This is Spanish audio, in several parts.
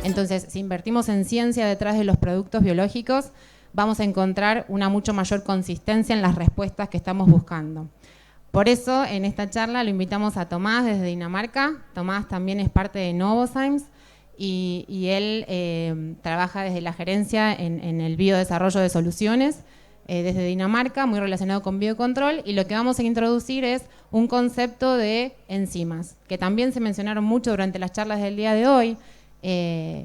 Entonces, si invertimos en ciencia detrás de los productos biológicos, vamos a encontrar una mucho mayor consistencia en las respuestas que estamos buscando. Por eso, en esta charla lo invitamos a Tomás desde Dinamarca. Tomás también es parte de Novozymes y él trabaja desde la gerencia en el biodesarrollo de soluciones desde Dinamarca, muy relacionado con biocontrol, y lo que vamos a introducir es un concepto de enzimas, que también se mencionaron mucho durante las charlas del día de hoy,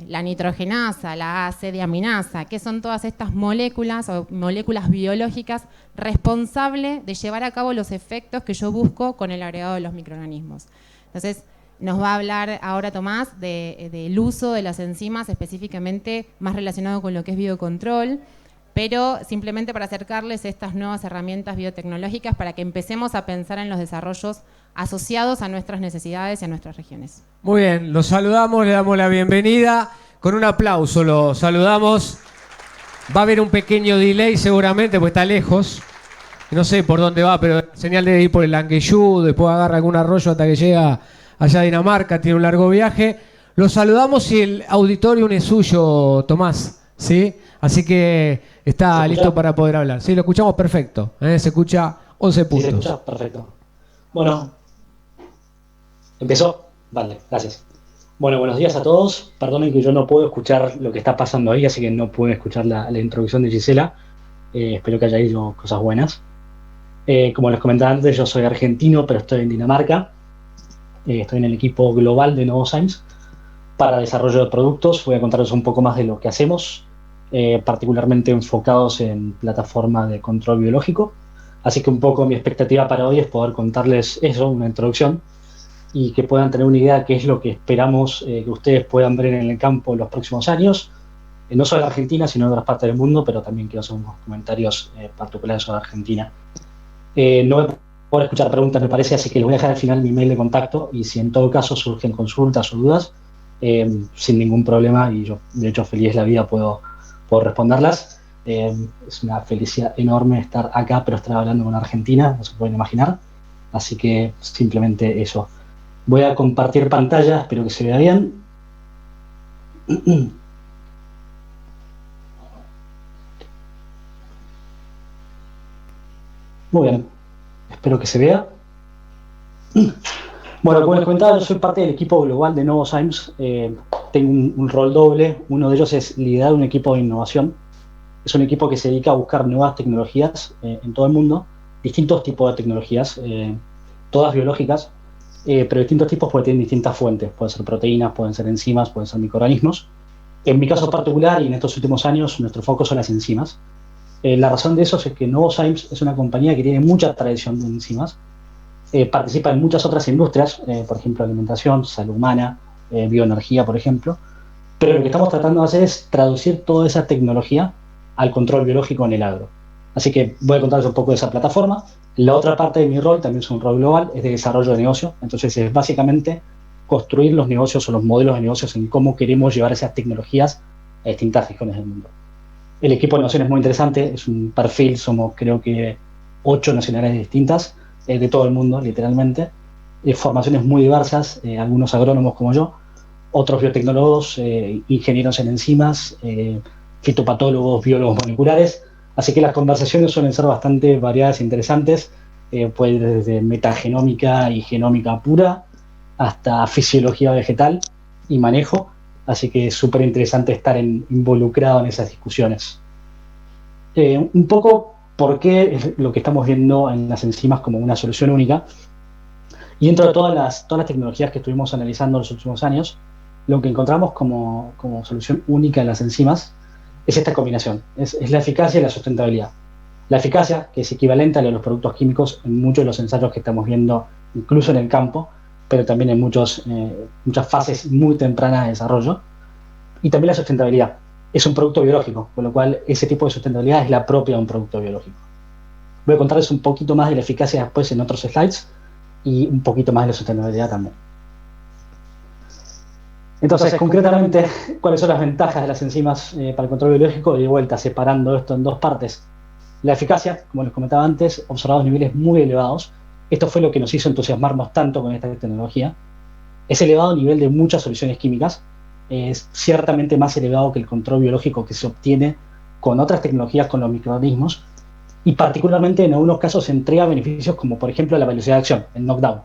la nitrogenasa, la acediaminasa, que son todas estas moléculas o moléculas biológicas responsables de llevar a cabo los efectos que yo busco con el agregado de los microorganismos. Entonces, nos va a hablar ahora Tomás del uso de las enzimas, específicamente más relacionado con lo que es biocontrol, pero simplemente para acercarles estas nuevas herramientas biotecnológicas para que empecemos a pensar en los desarrollos asociados a nuestras necesidades y a nuestras regiones. Muy bien, los saludamos, le damos la bienvenida. Con un aplauso lo saludamos. Va a haber un pequeño delay seguramente, porque está lejos. No sé por dónde va, pero señal de ir por el Anguillú, después agarra algún arroyo hasta que llega allá a Dinamarca, tiene un largo viaje. Los saludamos y el auditorium es suyo, Tomás, ¿sí? Así que está listo para poder hablar. Sí, lo escuchamos perfecto, se escucha 11 puntos. Sí, se escucha perfecto. Bueno, ¿empezó? Vale, gracias. Bueno, buenos días a todos. Perdonen que yo no puedo escuchar lo que está pasando ahí, así que no pude escuchar la introducción de Gisela. Espero que haya ido cosas buenas. Como les comentaba antes, yo soy argentino, pero estoy en Dinamarca. Estoy en el equipo global de Novozymes para desarrollo de productos. Voy a contarles un poco más de lo que hacemos, particularmente enfocados en plataforma de control biológico. Así que un poco mi expectativa para hoy es poder contarles eso, una introducción, y que puedan tener una idea de qué es lo que esperamos que ustedes puedan ver en el campo en los próximos años, no solo en Argentina, sino en otras partes del mundo, pero también quiero hacer unos comentarios particulares sobre Argentina. No voy a poder escuchar preguntas, me parece, así que les voy a dejar al final mi mail de contacto, y si en todo caso surgen consultas o dudas, sin ningún problema, y yo de hecho feliz la vida puedo responderlas. Es una felicidad enorme estar acá, pero estar hablando con Argentina, no se pueden imaginar, así que simplemente eso. Voy a compartir pantalla, espero que se vea bien. Muy bien, espero que se vea. Bueno, como les comentaba, yo soy parte del equipo global de Novozymes. Tengo un rol doble. Uno de ellos es liderar un equipo de innovación. Es un equipo que se dedica a buscar nuevas tecnologías en todo el mundo, distintos tipos de tecnologías, todas biológicas, pero distintos tipos porque tienen distintas fuentes. Pueden ser proteínas, pueden ser enzimas, pueden ser microorganismos. En mi caso particular y en estos últimos años, nuestro foco son las enzimas. La razón de eso es que Novozymes es una compañía que tiene mucha tradición de enzimas. Participa en muchas otras industrias, por ejemplo, alimentación, salud humana, bioenergía, por ejemplo. Pero lo que estamos tratando de hacer es traducir toda esa tecnología al control biológico en el agro. Así que voy a contarles un poco de esa plataforma. La otra parte de mi rol, también es un rol global, es de desarrollo de negocio. Entonces es básicamente construir los negocios o los modelos de negocios en cómo queremos llevar esas tecnologías a distintas regiones del mundo. El equipo de innovación es muy interesante, es un perfil, somos creo que 8 nacionalidades distintas, de todo el mundo, literalmente. Formaciones muy diversas, algunos agrónomos como yo, otros biotecnólogos, ingenieros en enzimas, fitopatólogos, biólogos moleculares. Así que las conversaciones suelen ser bastante variadas e interesantes, pues desde metagenómica y genómica pura hasta fisiología vegetal y manejo. Así que es súper interesante estar involucrado en esas discusiones. Un poco por qué es lo que estamos viendo en las enzimas como una solución única. Y dentro de todas las tecnologías que estuvimos analizando en los últimos años, lo que encontramos como solución única en las enzimas es esta combinación, es la eficacia y la sustentabilidad. La eficacia, que es equivalente a la de los productos químicos en muchos de los ensayos que estamos viendo, incluso en el campo, pero también en muchas fases muy tempranas de desarrollo. Y también la sustentabilidad. Es un producto biológico, con lo cual ese tipo de sustentabilidad es la propia de un producto biológico. Voy a contarles un poquito más de la eficacia después en otros slides y un poquito más de la sustentabilidad también. Entonces, concretamente, ¿cuáles son las ventajas de las enzimas para el control biológico? De vuelta, separando esto en dos partes. La eficacia, como les comentaba antes, observados niveles muy elevados. Esto fue lo que nos hizo entusiasmarnos tanto con esta tecnología. Es elevado a nivel de muchas soluciones químicas. es ciertamente más elevado que el control biológico que se obtiene con otras tecnologías, con los microorganismos, y particularmente en algunos casos se entrega beneficios como por ejemplo la velocidad de acción, el knockdown.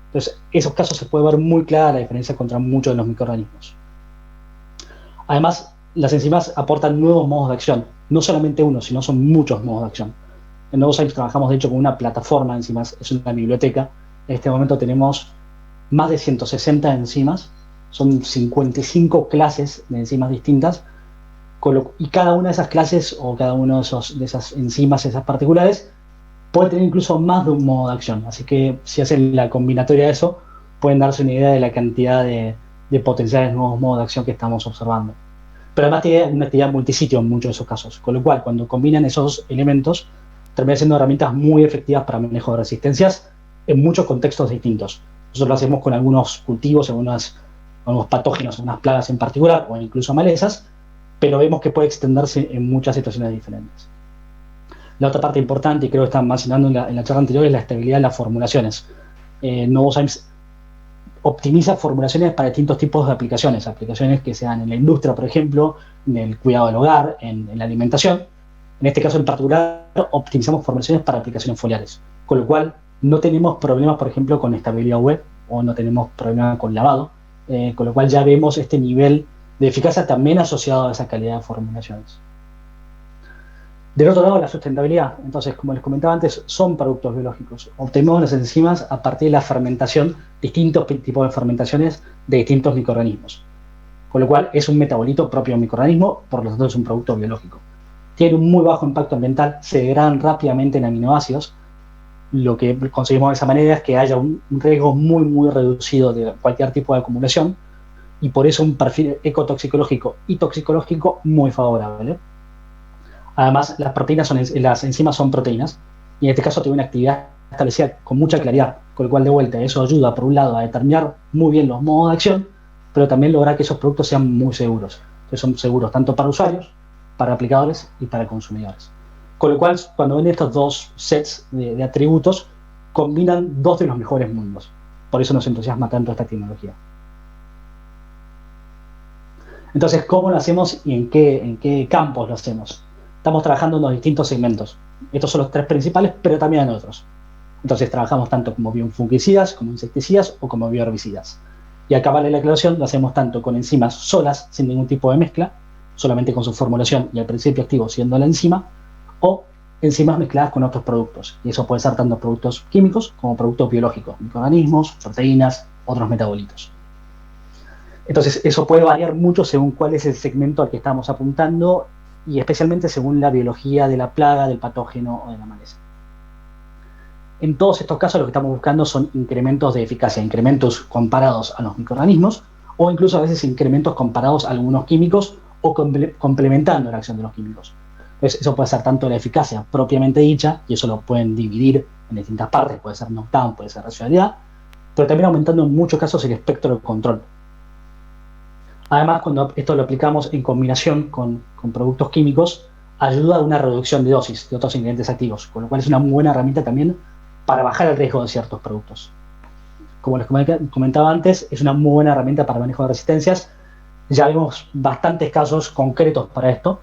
Entonces, esos casos se puede ver muy clara la diferencia contra muchos de los microorganismos. Además, las enzimas aportan nuevos modos de acción, no solamente uno, sino son muchos modos de acción. En Novozymes trabajamos de hecho con una plataforma de enzimas, es una biblioteca. En este momento tenemos más de 160 enzimas, son 55 clases de enzimas distintas, y cada una de esas clases o cada una de esas enzimas, esas particulares, puede tener incluso más de un modo de acción. Así que si hacen la combinatoria de eso, pueden darse una idea de la cantidad de potenciales nuevos modos de acción que estamos observando. Pero además tiene una actividad multisitio en muchos de esos casos, con lo cual cuando combinan esos elementos, terminan siendo herramientas muy efectivas para manejo de resistencias en muchos contextos distintos. Nosotros lo hacemos con algunos cultivos, algunos patógenos, algunas plagas en particular, o incluso malezas, pero vemos que puede extenderse en muchas situaciones diferentes. La otra parte importante, y creo que están mencionando en la charla anterior, es la estabilidad de las formulaciones. Novozymes optimiza formulaciones para distintos tipos de aplicaciones que se dan en la industria, por ejemplo, en el cuidado del hogar, en la alimentación. En este caso en particular, optimizamos formulaciones para aplicaciones foliares, con lo cual no tenemos problemas, por ejemplo, con estabilidad web o no tenemos problemas con lavado, con lo cual ya vemos este nivel de eficacia también asociado a esa calidad de formulaciones. Del otro lado, la sustentabilidad. Entonces, como les comentaba antes, son productos biológicos. Obtenemos las enzimas a partir de la fermentación, distintos tipos de fermentaciones de distintos microorganismos. Con lo cual, es un metabolito propio de un microorganismo, por lo tanto es un producto biológico. Tiene un muy bajo impacto ambiental, se degradan rápidamente en aminoácidos. Lo que conseguimos de esa manera es que haya un riesgo muy, muy reducido de cualquier tipo de acumulación, y por eso un perfil ecotoxicológico y toxicológico muy favorable. Además, las enzimas son proteínas, y en este caso tiene una actividad establecida con mucha claridad, con lo cual de vuelta eso ayuda por un lado a determinar muy bien los modos de acción, pero también lograr que esos productos sean muy seguros. Entonces son seguros tanto para usuarios, para aplicadores y para consumidores. Con lo cual, cuando ven estos dos sets de atributos, combinan dos de los mejores mundos. Por eso nos entusiasma tanto esta tecnología. Entonces, ¿cómo lo hacemos y en qué campos lo hacemos? Estamos trabajando en los distintos segmentos. Estos son los tres principales, pero también en otros. Entonces, trabajamos tanto como biofungicidas, como insecticidas o como bioherbicidas. Y acá vale la aclaración, lo hacemos tanto con enzimas solas, sin ningún tipo de mezcla, solamente con su formulación y el principio activo siendo la enzima, o enzimas mezcladas con otros productos. Y eso puede ser tanto productos químicos como productos biológicos, microorganismos, proteínas, otros metabolitos. Entonces, eso puede variar mucho según cuál es el segmento al que estamos apuntando y especialmente según la biología de la plaga, del patógeno o de la maleza. En todos estos casos lo que estamos buscando son incrementos de eficacia, incrementos comparados a los microorganismos o incluso a veces incrementos comparados a algunos químicos o complementando la acción de los químicos. Entonces, eso puede ser tanto la eficacia propiamente dicha, y eso lo pueden dividir en distintas partes, puede ser knockdown, puede ser racionalidad, pero también aumentando en muchos casos el espectro de control. Además, cuando esto lo aplicamos en combinación con productos químicos, ayuda a una reducción de dosis de otros ingredientes activos, con lo cual es una muy buena herramienta también para bajar el riesgo de ciertos productos. Como les comentaba antes, es una muy buena herramienta para el manejo de resistencias. Ya vemos bastantes casos concretos para esto.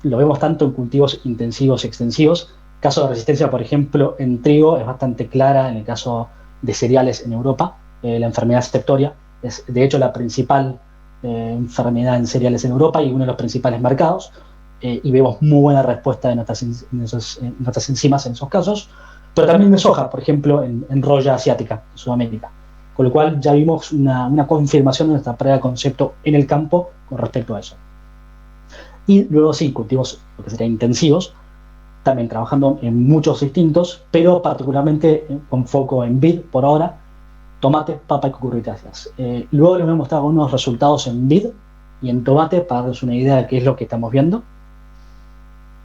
Lo vemos tanto en cultivos intensivos y extensivos. Caso de resistencia, por ejemplo, en trigo es bastante clara en el caso de cereales en Europa. La enfermedad septoria es, de hecho, la principal enfermedad en cereales en Europa y uno de los principales mercados. Y vemos muy buena respuesta de nuestras enzimas en esos casos. Pero también de soja, por ejemplo, en roya asiática, en Sudamérica. Con lo cual ya vimos una confirmación de nuestra prueba de concepto en el campo con respecto a eso. Y luego sí, cultivos lo que serían intensivos, también trabajando en muchos distintos, pero particularmente con foco en vid por ahora, tomate, papa y cucurbitáceas. Luego les voy a mostrar unos resultados en vid y en tomate para darles una idea de qué es lo que estamos viendo.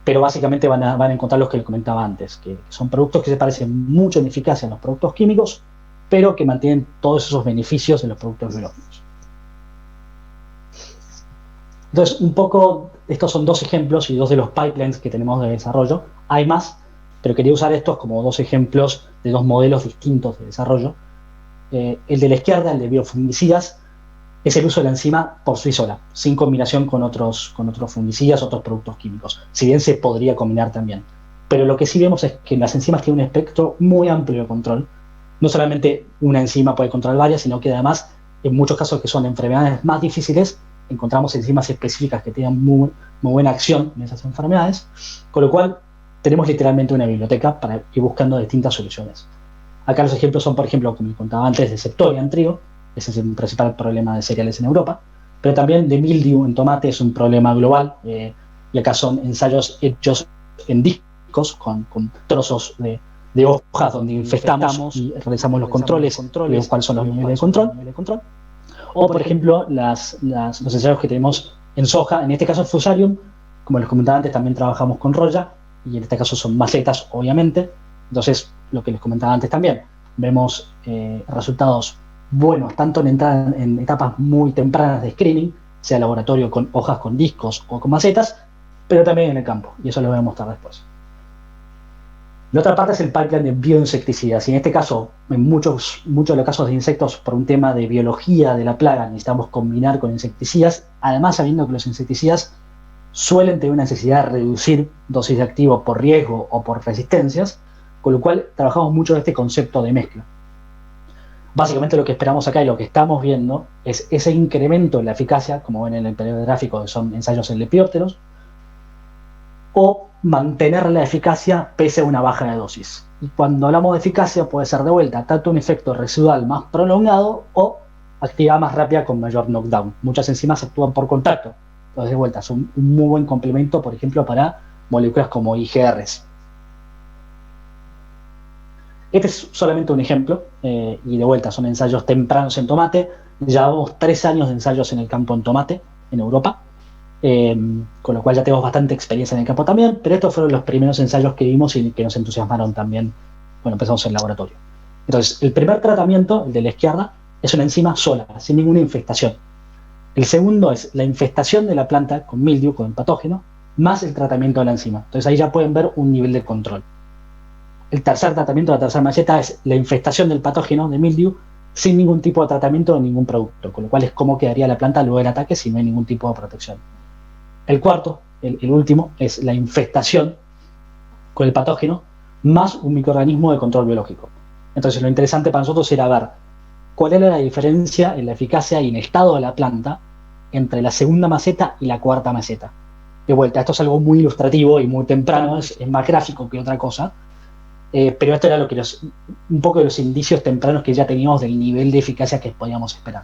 Pero básicamente van a encontrar los que les comentaba antes, que son productos que se parecen mucho en eficacia a los productos químicos, pero que mantienen todos esos beneficios de los productos biológicos. Entonces, un poco, estos son dos ejemplos y dos de los pipelines que tenemos de desarrollo. Hay más, pero quería usar estos como dos ejemplos de dos modelos distintos de desarrollo. El de la izquierda, el de biofungicidas, es el uso de la enzima por sí sola, sin combinación con otros fungicidas, otros productos químicos. Si bien se podría combinar también. Pero lo que sí vemos es que las enzimas tienen un espectro muy amplio de control. No solamente una enzima puede controlar varias, sino que además, en muchos casos que son enfermedades más difíciles, encontramos enzimas específicas que tengan muy buena acción en esas enfermedades, con lo cual tenemos literalmente una biblioteca para ir buscando distintas soluciones. Acá los ejemplos son, por ejemplo, como contaba antes, de Septoria en trigo. Ese es el principal problema de cereales en Europa, pero también de mildew en tomate es un problema global, y acá son ensayos hechos en discos con trozos de hojas donde infestamos y realizamos los controles, vemos cuáles son los niveles de control. O, por ejemplo, los ensayos que tenemos en soja, en este caso es Fusarium, como les comentaba antes, también trabajamos con Roya, y en este caso son macetas, obviamente. Entonces, lo que les comentaba antes también, vemos resultados buenos, tanto en etapas muy tempranas de screening, sea laboratorio con hojas, con discos o con macetas, pero también en el campo, y eso lo voy a mostrar después. La otra parte es el pipeline de bioinsecticidas, y en este caso, en muchos de los casos de insectos, por un tema de biología de la plaga, necesitamos combinar con insecticidas, además sabiendo que los insecticidas suelen tener una necesidad de reducir dosis de activo por riesgo o por resistencias, con lo cual trabajamos mucho en este concepto de mezcla. Básicamente lo que esperamos acá y lo que estamos viendo es ese incremento en la eficacia, como ven en el periodo gráfico, que son ensayos en lepiópteros, o mantener la eficacia pese a una baja de dosis. Y cuando hablamos de eficacia puede ser de vuelta tanto un efecto residual más prolongado o actividad más rápida con mayor knockdown. Muchas enzimas actúan por contacto, entonces de vuelta son un muy buen complemento, por ejemplo, para moléculas como IGRs. Este es solamente un ejemplo, y de vuelta son ensayos tempranos en tomate. Llevamos 3 años de ensayos en el campo en tomate, en Europa, con lo cual ya tenemos bastante experiencia en el campo también, pero estos fueron los primeros ensayos que vimos y que nos entusiasmaron también cuando empezamos en el laboratorio. Entonces, el primer tratamiento, el de la izquierda, es una enzima sola, sin ninguna infestación. El segundo es la infestación de la planta con mildew, con el patógeno, más el tratamiento de la enzima. Entonces ahí ya pueden ver un nivel de control. El tercer tratamiento, la tercera maceta, es la infestación del patógeno de mildew sin ningún tipo de tratamiento de ningún producto, con lo cual es cómo quedaría la planta luego del ataque si no hay ningún tipo de protección. El cuarto, el último, es la infestación con el patógeno más un microorganismo de control biológico. Entonces lo interesante para nosotros era ver cuál era la diferencia en la eficacia y en el estado de la planta entre la segunda maceta y la cuarta maceta. De vuelta, esto es algo muy ilustrativo y muy temprano, es más gráfico que otra cosa, pero esto era un poco de los indicios tempranos que ya teníamos del nivel de eficacia que podíamos esperar.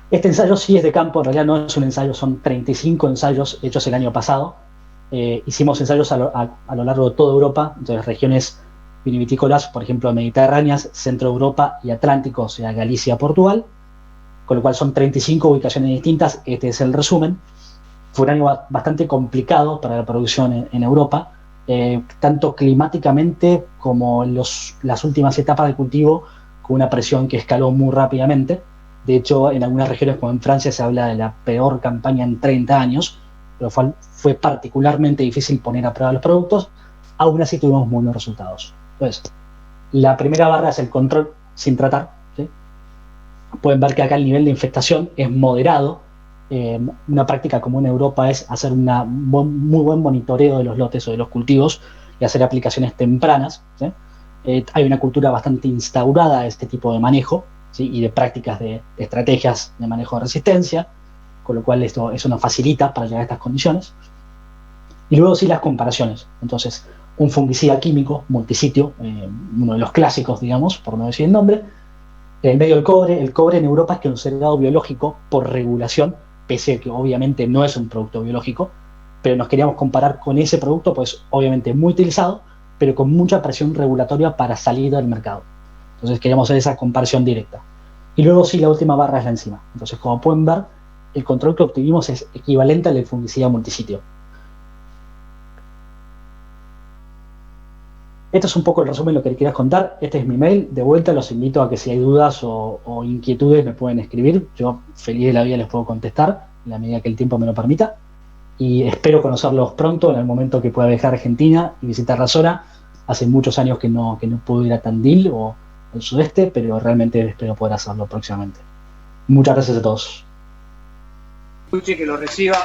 Este ensayo sí es de campo, en realidad no es un ensayo, son 35 ensayos hechos el año pasado. Hicimos ensayos a lo largo de toda Europa, entonces regiones vinivitícolas, por ejemplo, mediterráneas, centro de Europa y Atlántico, o sea, Galicia, Portugal, con lo cual son 35 ubicaciones distintas. Este es el resumen. Fue un año bastante complicado para la producción en Europa, tanto climáticamente como las últimas etapas de cultivo, con una presión que escaló muy rápidamente. De hecho, en algunas regiones como en Francia se habla de la peor campaña en 30 años, pero fue particularmente difícil poner a prueba los productos. Aún así tuvimos muy buenos resultados. Entonces, la primera barra es el control sin tratar, ¿sí? Pueden ver que acá el nivel de infestación es moderado. Una práctica común en Europa es hacer un muy buen monitoreo de los lotes o de los cultivos y hacer aplicaciones tempranas, ¿sí? Hay una cultura bastante instaurada de este tipo de manejo, ¿sí? Y de prácticas de estrategias de manejo de resistencia, con lo cual eso nos facilita para llegar a estas condiciones. Y luego sí las comparaciones. Entonces, un fungicida químico multisitio, uno de los clásicos, digamos, por no decir el nombre, en medio del cobre. El cobre en Europa es considerado biológico por regulación, pese a que obviamente no es un producto biológico, pero nos queríamos comparar con ese producto, pues obviamente muy utilizado, pero con mucha presión regulatoria para salir del mercado. Entonces queríamos hacer esa comparación directa. Y luego sí, la última barra es la enzima. Entonces, como pueden ver, el control que obtuvimos es equivalente al del fungicida multisitio. Esto es un poco el resumen de lo que quería contar. Este es mi mail. De vuelta los invito a que si hay dudas o inquietudes me pueden escribir. Yo feliz de la vida les puedo contestar en la medida que el tiempo me lo permita. Y espero conocerlos pronto, en el momento que pueda viajar a Argentina y visitar la zona. Hace muchos años que no puedo ir a Tandil o el sudeste, pero realmente espero poder hacerlo próximamente. Muchas gracias a todos. Escuche que lo reciba.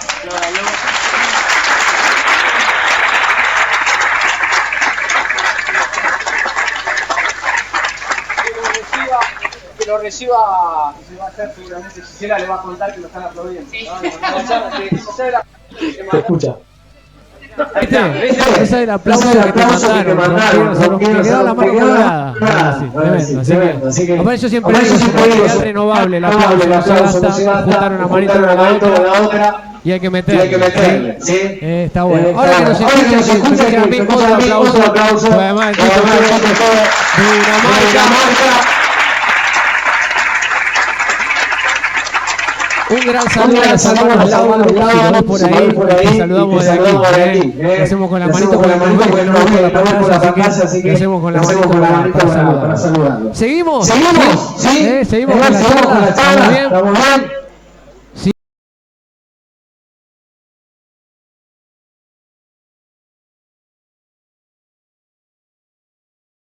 Que lo reciba, que se va a hacer seguramente. Gisela le va a contar que lo están aplaudiendo. Te escucha. Ese es el aplauso que te mandaron. Que quedó la mano colorada. Tremendo. Así que, aparte yo siempre digo, es renovable el aplauso, no se gasta, juntar una manito con la otra. Y hay que meterle. ¿Sí? Está bueno. Ahora que nos escuchan, que también otro aplauso. Además, de Dinamarca. Un gran saludo a los hermanos Laura, por ahí, te saludamos desde aquí. Lo hacemos con la manito con la pantalla, así que lo hacemos con la manito para saludar. ¿Seguimos? ¿Seguimos con la charla? ¿Estamos bien?